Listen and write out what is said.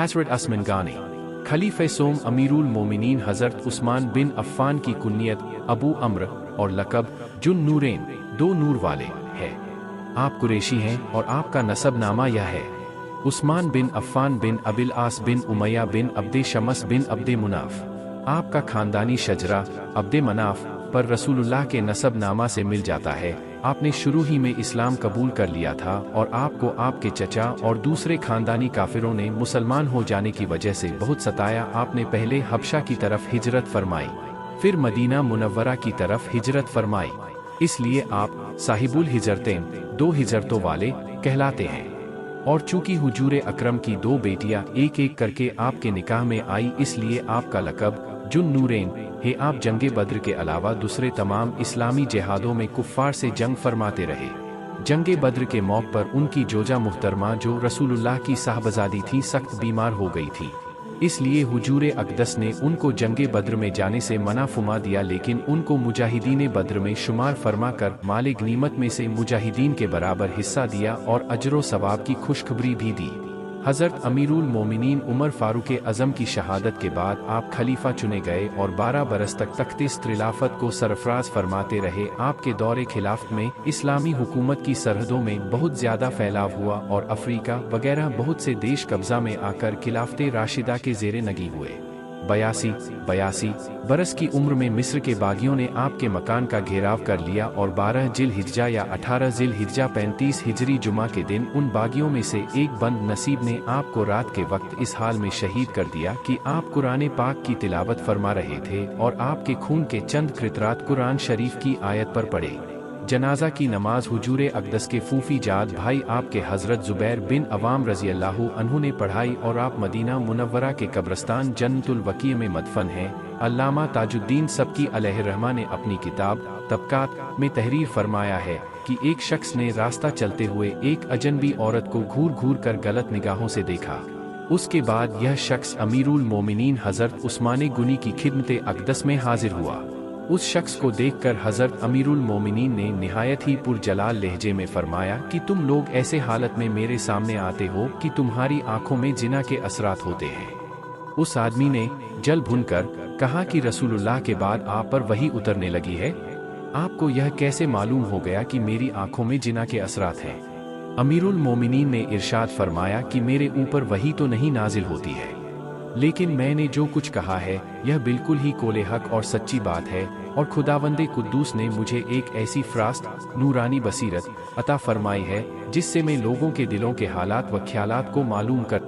हज़रत असमान गानी खलीफे सोम अमीरुल मोमिनीन हज़रत उस्मान बिन अफ़्फ़ान की कुन्नियत अबू अम्र और लक़ब जुन नूरेन, दो नूर वाले है। आप कुरैशी हैं और आपका नसब नामा यह है। उस्मान बिन अफ़्फ़ान बिन अबिल आस बिन उमैया बिन अब्दे शमस बिन अब्दे मुनाफ। आपका खानदानी शजरा अब्दे मनाफ पर रसूलुल्लाह के नसब नामा से मिल जाता है। आपने शुरू ही में इस्लाम कबूल कर लिया था और आपको आपके चचा और दूसरे खानदानी काफिरों ने मुसलमान हो जाने की वजह से बहुत सताया। आपने पहले हबशा की तरफ हिजरत फरमाई, फिर मदीना मुनव्वरा की तरफ हिजरत फरमाई, इसलिए आप साहिबुल हिजरतैन, दो हिजरतों वाले कहलाते हैं। और चूंकि हुजूर अकरम की दो बेटियां एक एक करके आपके निकाह में आई, इसलिए आपका लक़ब जुन नूरेन है। आप जंगे बद्र के अलावा दूसरे तमाम इस्लामी जिहादों में कुफ्फार से जंग फरमाते रहे। जंगे बद्र के मौके पर उनकी जोजा मुहतरमा जो रसूलुल्लाह की साहबजादी थी सख्त बीमार हो गई थी, इसलिए हुजूर अक़दस ने उनको जंगे बद्र में जाने से मना फरमा दिया, लेकिन उनको मुजाहिदीन बद्र में शुमार फरमा कर माले गनीमत में से मुजाहिदीन के बराबर हिस्सा दिया और अजर सवाब की खुशखबरी भी दी। हज़रत अमीरुल मोमिनीन उमर फारूक अज़म की शहादत के बाद आप खलीफा चुने गए और 12 बरस तक तख्त खिलाफत को सरफराज फरमाते रहे। आपके दौरे खिलाफत में इस्लामी हुकूमत की सरहदों में बहुत ज़्यादा फैलाव हुआ और अफ्रीका वगैरह बहुत से देश कब्जा में आकर खिलाफत राशिदा के ज़ेरे नगी हुए। 82 बरस की उम्र में मिस्र के बागियों ने आपके मकान का घेराव कर लिया और 12 जिल हिज्जा या 18 जिल हिज्जा 35 हिजरी जुमा के दिन उन बागियों में से एक बंद नसीब ने आपको रात के वक्त इस हाल में शहीद कर दिया कि आप कुरान पाक की तिलावत फरमा रहे थे और आपके खून के चंद क़ितरात कुरान शरीफ की आयत पर पड़े। जनाजा की नमाज हुजूर अक़दस के फूफी जाद भाई आपके हज़रत ज़ुबैर बिन अवाम रज़ी अल्लाहु अन्हु ने पढ़ाई और आप मदीना मुनव्वरा के कब्रस्तान जन्नतुल वक़ी में मदफन हैं। अल्लामा ताजुद्दीन सबकी अलैहिर्रहमा ने अपनी किताब तबकात में तहरीर फरमाया है कि एक शख्स ने रास्ता चलते हुए एक अजनबी औरत को घूर घूर कर गलत निगाहों से देखा। उसके बाद यह शख्स अमीरुल मोमिनीन हज़रत उस्मान गुनी की खिदमत अक़दस में हाजिर हुआ। उस शख्स को देखकर हज़रत अमीरुल मोमिनीन ने निहायत ही पुरजलाल लहजे में फरमाया कि तुम लोग ऐसे हालत में मेरे सामने आते हो कि तुम्हारी आंखों में जिना के असरात होते हैं। उस आदमी ने जल भुनकर कहा कि रसूलुल्लाह के बाद आप पर वही उतरने लगी है, आपको यह कैसे मालूम हो गया कि मेरी आंखों में जिना के असरात हैं? अमीरुल मोमिनीन ने इरशाद फरमाया कि मेरे ऊपर वही तो नहीं नाजिल होती है, लेकिन मैंने जो कुछ कहा है यह बिल्कुल ही कोले हक और सच्ची बात है और खुदावंदे कुद्दूस ने मुझे एक ऐसी फ़रास्त नूरानी बसीरत अता फरमाई है जिससे मैं लोगों के दिलों के हालात व ख्यालात को मालूम कर